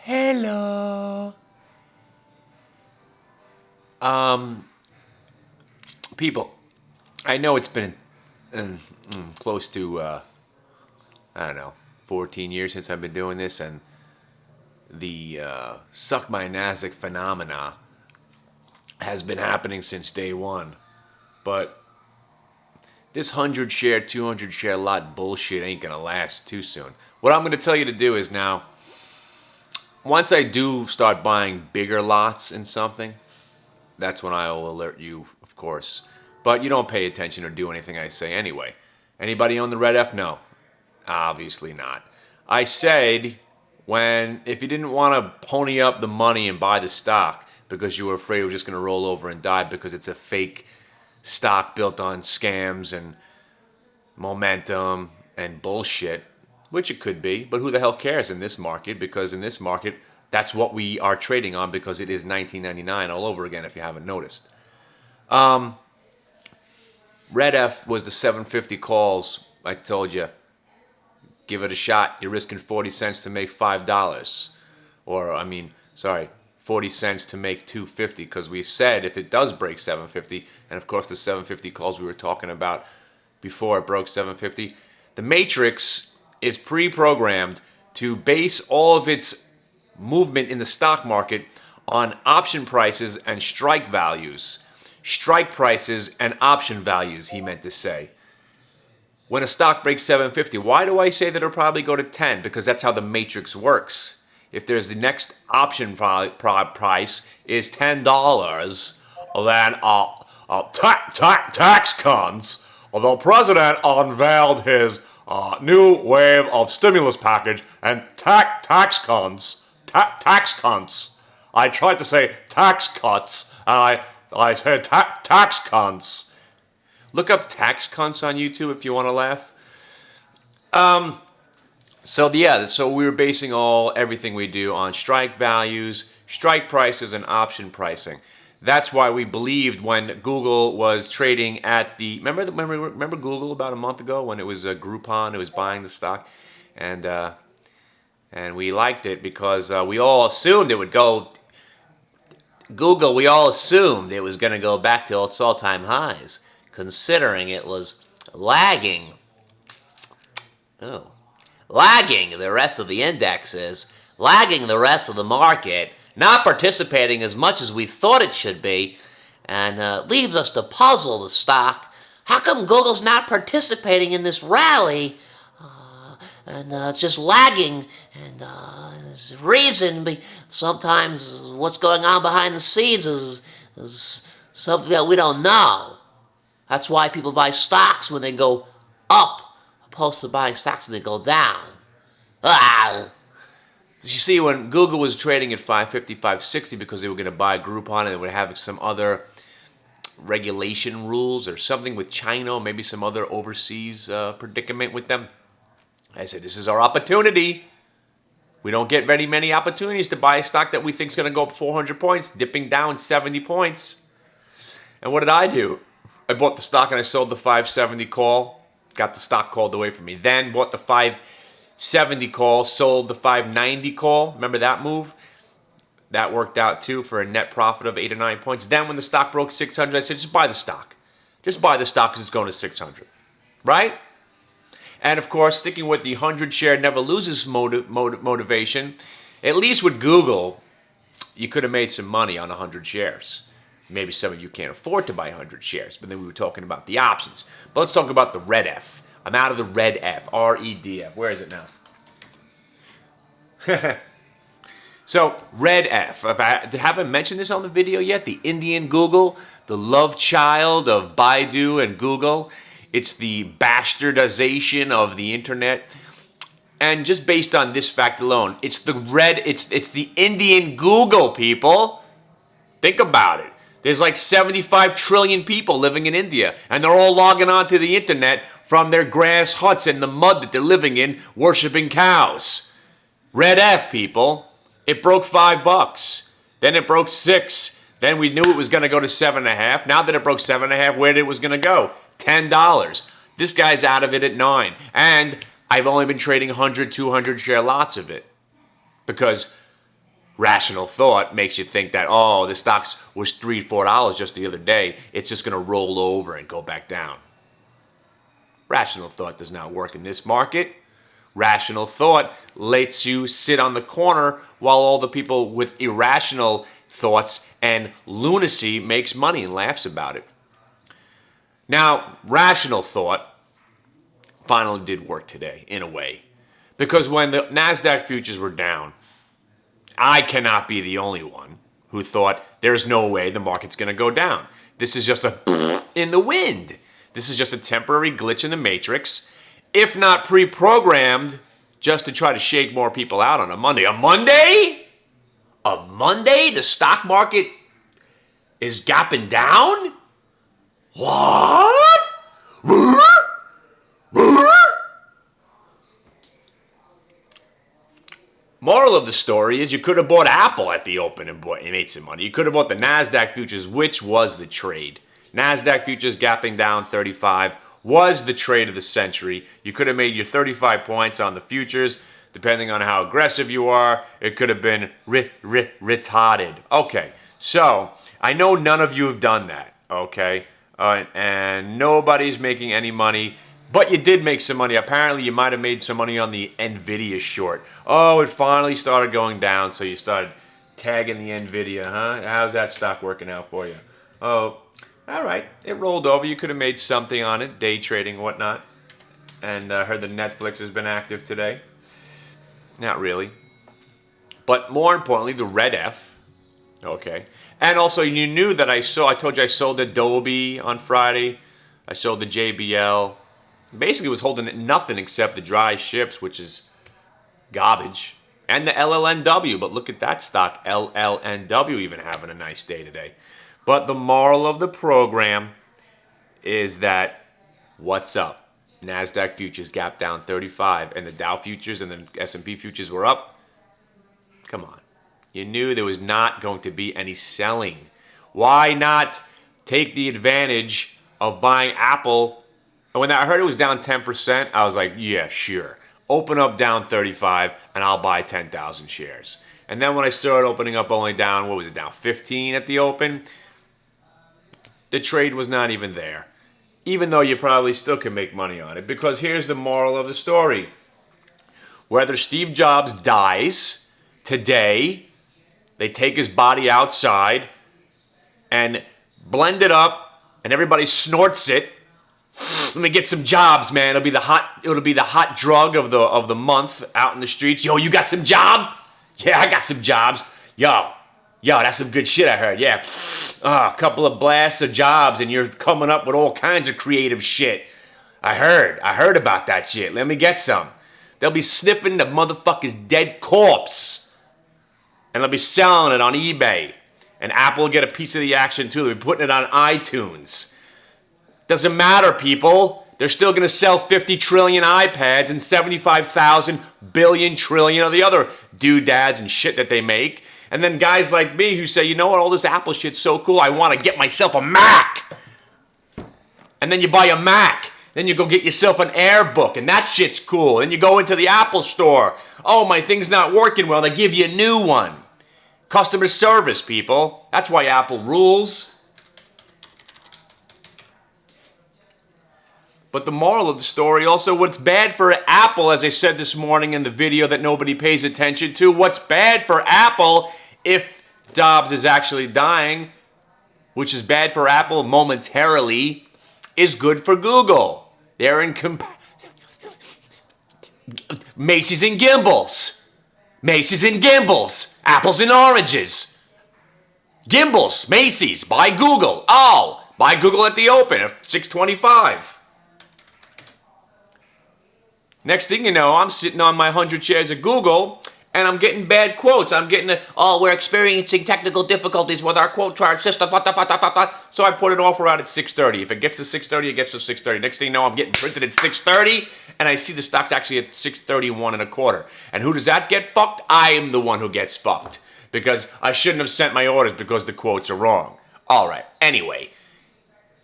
Hello. People, I know it's been close to, I don't know, 14 years since I've been doing this, and the suck my Nasdaq phenomena has been happening since day one. But this 100 share, 200 share lot bullshit ain't gonna last too soon. What I'm gonna tell you to do is now, once I do start buying bigger lots in something, that's when I'll alert you, of course. But you don't pay attention or do anything I say anyway. Anybody on the Red F? No. Obviously not. I said if you didn't want to pony up the money and buy the stock because you were afraid it was just going to roll over and die because it's a fake stock built on scams and momentum and bullshit, which it could be, but who the hell cares in this market? Because in this market, that's what we are trading on because it is 1999 all over again, if you haven't noticed. Red F was the 750 calls. I told you, give it a shot. You're risking 40 cents to make $5. Or, 40 cents to make $2.50, because we said if it does break 750, and of course the 750 calls we were talking about before it broke 750, the matrix is pre-programmed to base all of its movement in the stock market on option prices and strike values. Strike prices and option values, he meant to say. When a stock breaks 750, why do I say that it'll probably go to 10? Because that's how the matrix works. If there's the next option price is $10, then tax cons, the president unveiled his new wave of stimulus package, and tax cons. I tried to say tax cuts, and I said tax cons. Look up tax cunts on YouTube if you want to laugh. So we were basing everything we do on strike values, strike prices, and option pricing. That's why we believed when Google was trading at the remember Google about a month ago when it was Groupon, it was buying the stock, and we liked it because we all assumed it would go. Google, we all assumed it was going to go back to its all-time highs, considering it was lagging the rest of the indexes, lagging the rest of the market, not participating as much as we thought it should be, and leaves us to puzzle the stock. How come Google's not participating in this rally? It's just lagging, and there's a reason. Sometimes what's going on behind the scenes is something that we don't know. That's why people buy stocks when they go up, opposed to buying stocks when they go down. You see, when Google was trading at 550, 560 because they were going to buy Groupon and they would have some other regulation rules or something with China, or maybe some other overseas predicament with them, I said, this is our opportunity. We don't get very many opportunities to buy a stock that we think is going to go up 400 points, dipping down 70 points. And what did I do? I bought the stock and I sold the 570 call, got the stock called away from me. Then bought the 570 call, sold the 590 call. Remember that move? That worked out too for a net profit of 8 or 9 points. Then when the stock broke 600, I said, just buy the stock. Just buy the stock because it's going to 600. Right? And of course, sticking with the 100 share never loses motivation, at least with Google, you could have made some money on 100 shares. Maybe some of you can't afford to buy 100 shares, but then we were talking about the options. But let's talk about the Red F. I'm out of the Red F, REDF. Where is it now? So, Red F. Haven't mentioned this on the video yet. The Indian Google, the love child of Baidu and Google. It's the bastardization of the internet. And just based on this fact alone, it's the Indian Google, people. Think about it. There's like 75 trillion people living in India, and they're all logging onto the internet from their grass huts and the mud that they're living in, worshiping cows. Red F, people. It broke $5. Then it broke $6. Then we knew it was going to go to 7.5. Now that it broke 7.5, where it was going to go? $10. This guy's out of it at 9. And I've only been trading 100, 200 share lots of it. Because Rational thought makes you think that, oh, the stock was $3, $4 just the other day. It's just going to roll over and go back down. Rational thought does not work in this market. Rational thought lets you sit on the corner while all the people with irrational thoughts and lunacy makes money and laughs about it. Now, rational thought finally did work today, in a way. Because when the NASDAQ futures were down, I cannot be the only one who thought there's no way the market's going to go down. This is just a in the wind. This is just a temporary glitch in the matrix, if not pre-programmed, just to try to shake more people out on a Monday. A Monday? A Monday? The stock market is gapping down? What? Moral of the story is you could have bought Apple at the open and made some money. You could have bought the NASDAQ futures, which was the trade. NASDAQ futures gapping down 35 was the trade of the century. You could have made your 35 points on the futures. Depending on how aggressive you are, it could have been retarded. Okay, so I know none of you have done that, okay? And nobody's making any money. But you did make some money. Apparently, you might have made some money on the NVIDIA short. Oh, it finally started going down, so you started tagging the NVIDIA, huh? How's that stock working out for you? Oh, all right. It rolled over. You could have made something on it, day trading and whatnot. And I heard that Netflix has been active today. Not really. But more importantly, the Red F. Okay. And also, you knew that I told you I sold Adobe on Friday. I sold the JBL. Basically was holding nothing except the dry ships, which is garbage, and the LLNW. But look at that stock, LLNW, even having a nice day today. But the moral of the program is that, what's up? NASDAQ futures gap down 35, and the Dow futures and the S&P futures were up. Come on. You knew there was not going to be any selling. Why not take the advantage of buying Apple? And when I heard it was down 10%, I was like, yeah, sure. Open up down 35, and I'll buy 10,000 shares. And then when I saw it opening up only down, what was it, down 15 at the open? The trade was not even there. Even though you probably still can make money on it. Because here's the moral of the story. Whether Steve Jobs dies today, they take his body outside and blend it up, and everybody snorts it. Let me get some jobs, man. It'll be the hot drug of the month out in the streets. Yo, you got some job? Yeah, I got some jobs. Yo, that's some good shit I heard. Yeah, a couple of blasts of jobs, and you're coming up with all kinds of creative shit. I heard about that shit. Let me get some. They'll be sniffing the motherfucker's dead corpse, and they'll be selling it on eBay. And Apple will get a piece of the action too. They'll be putting it on iTunes. Doesn't matter, people. They're still going to sell 50 trillion iPads and 75,000 billion trillion of the other doodads and shit that they make. And then guys like me who say, you know what, all this Apple shit's so cool, I want to get myself a Mac. And then you buy a Mac. Then you go get yourself an AirBook, and that shit's cool. Then you go into the Apple store. Oh, my thing's not working well. They give you a new one. Customer service, people. That's why Apple rules. But the moral of the story also, what's bad for Apple, as I said this morning in the video that nobody pays attention to, what's bad for Apple if Jobs is actually dying, which is bad for Apple momentarily, is good for Google. They're in Macy's and Gimbals. Macy's and Gimbals. Apples and oranges. Gimbals, Macy's, buy Google. Oh, buy Google at the open at $6.25. Next thing you know, I'm sitting on my 100 shares of Google, and I'm getting bad quotes. I'm getting, we're experiencing technical difficulties with our quote chart system. So I put an offer out at 6:30. If it gets to 6:30, it gets to 6:30. Next thing you know, I'm getting printed at 6:30, and I see the stock's actually at 6:31 and a quarter. And who does that get fucked? I am the one who gets fucked, because I shouldn't have sent my orders because the quotes are wrong. All right, anyway.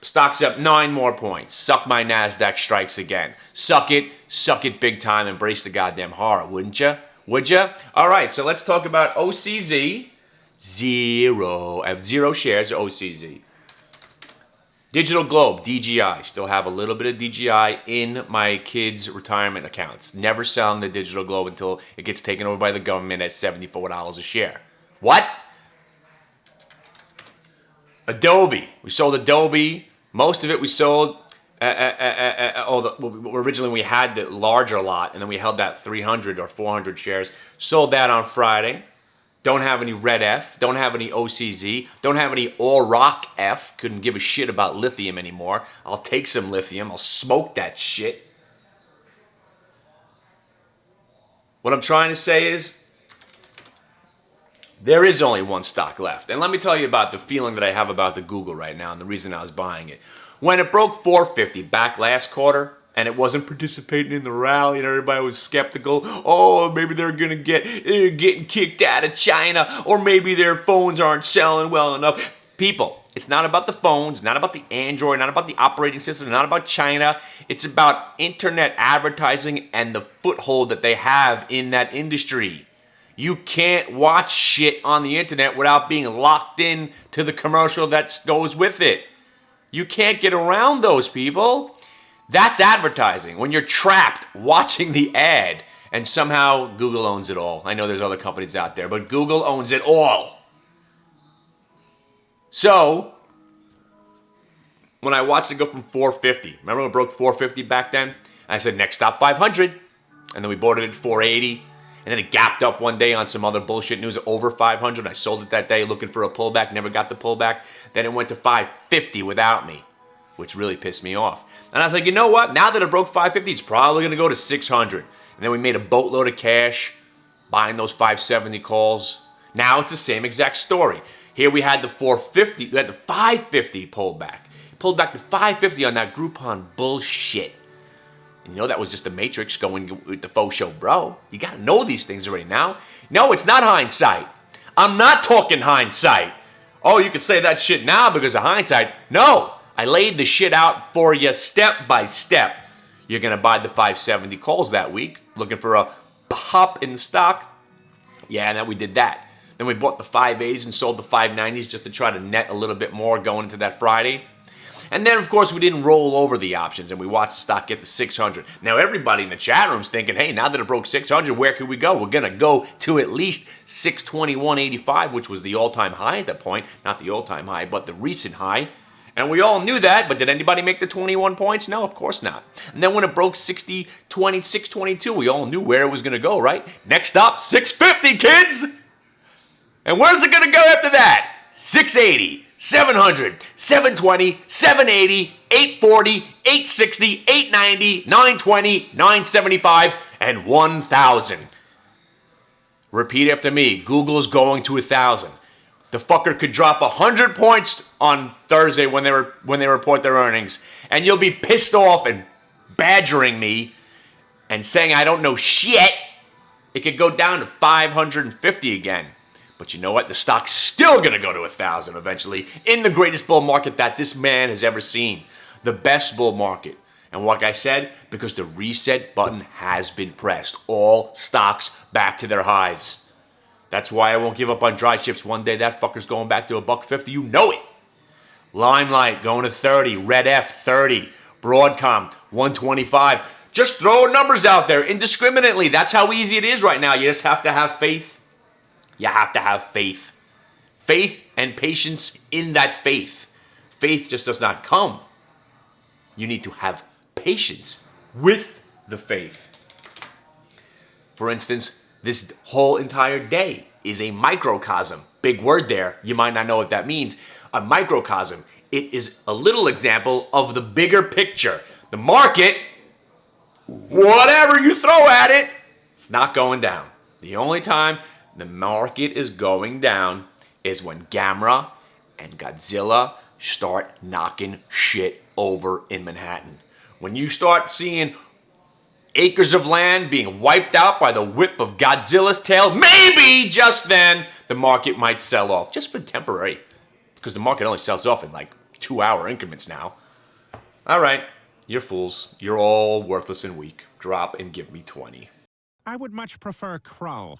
Stock's up 9 more points. Suck my NASDAQ strikes again. Suck it big time. Embrace the goddamn horror, wouldn't you? Would ya? All right, so let's talk about OCZ. Zero. I have 0 shares of OCZ. Digital Globe, DGI. Still have a little bit of DGI in my kids' retirement accounts. Never selling the Digital Globe until it gets taken over by the government at $74 a share. What? Adobe. We sold Adobe. Most of it we sold. Originally we had the larger lot, and then we held that 300 or 400 shares. Sold that on Friday. Don't have any Red F. Don't have any OCZ. Don't have any All Rock F. Couldn't give a shit about lithium anymore. I'll take some lithium. I'll smoke that shit. What I'm trying to say is, there is only one stock left. And let me tell you about the feeling that I have about the Google right now and the reason I was buying it. When it broke 450 back last quarter, and it wasn't participating in the rally, and everybody was skeptical. Oh, maybe they're getting kicked out of China, or maybe their phones aren't selling well enough. People, it's not about the phones, not about the Android, not about the operating system, not about China. It's about internet advertising and the foothold that they have in that industry. You can't watch shit on the internet without being locked in to the commercial that goes with it. You can't get around those people. That's advertising, when you're trapped watching the ad, and somehow Google owns it all. I know there's other companies out there, but Google owns it all. So, when I watched it go from 450, remember when it broke 450 back then? I said, next stop 500, and then we bought it at 480, and then it gapped up one day on some other bullshit news over 500. I sold it that day looking for a pullback, never got the pullback. Then it went to 550 without me, which really pissed me off. And I was like, you know what? Now that it broke 550, it's probably going to go to 600. And then we made a boatload of cash buying those 570 calls. Now it's the same exact story. Here we had the 450, we had the 550 pullback. Pulled back to 550 on that Groupon bullshit. And you know that was just the Matrix going with the faux show, bro. You got to know these things already now. No, it's not hindsight. I'm not talking hindsight. Oh, you could say that shit now because of hindsight. No. I laid the shit out for you step by step. You're going to buy the 570 calls that week, looking for a pop in the stock. Yeah, and then we did that. Then we bought the 580s and sold the 590s just to try to net a little bit more going into that Friday. And then, of course, we didn't roll over the options, and we watched the stock get to 600. Now, everybody in the chat room's thinking, hey, now that it broke 600, where could we go? We're going to go to at least 621.85, which was the all-time high at that point. Not the all-time high, but the recent high. And we all knew that, but did anybody make the 21 points? No, of course not. And then when it broke 622, we all knew where it was going to go, right? Next up, 650, kids! And where's it going to go after that? 680, 700, 720, 780, 840, 860, 890, 920, 975, and 1,000. Repeat after me. Google's going to 1,000. The fucker could drop 100 points on Thursday when they report their earnings, and you'll be pissed off and badgering me and saying I don't know shit. It could go down to 550 again. But you know what? The stock's still going to go to 1,000 eventually in the greatest bull market that this man has ever seen. The best bull market. And like I said, because the reset button has been pressed. All stocks back to their highs. That's why I won't give up on dry chips. One day that fucker's going back to $1.50. You know it. Limelight going to 30. Red F 30. Broadcom 125. Just throwing numbers out there indiscriminately. That's how easy it is right now. You just have to have faith. You have to have faith. Faith and patience in that faith. Faith just does not come. You need to have patience with the faith. For instance, this whole entire day is a microcosm. Big word there. You might not know what that means. A microcosm. It is a little example of the bigger picture. The market, whatever you throw at it, it's not going down. The only time the market is going down is when Gamera and Godzilla start knocking shit over in Manhattan. When you start seeing acres of land being wiped out by the whip of Godzilla's tail, maybe just then the market might sell off. Just for temporary. Because the market only sells off in like 2-hour increments now. All right, you're fools. You're all worthless and weak. Drop and give me 20. I would much prefer Krull.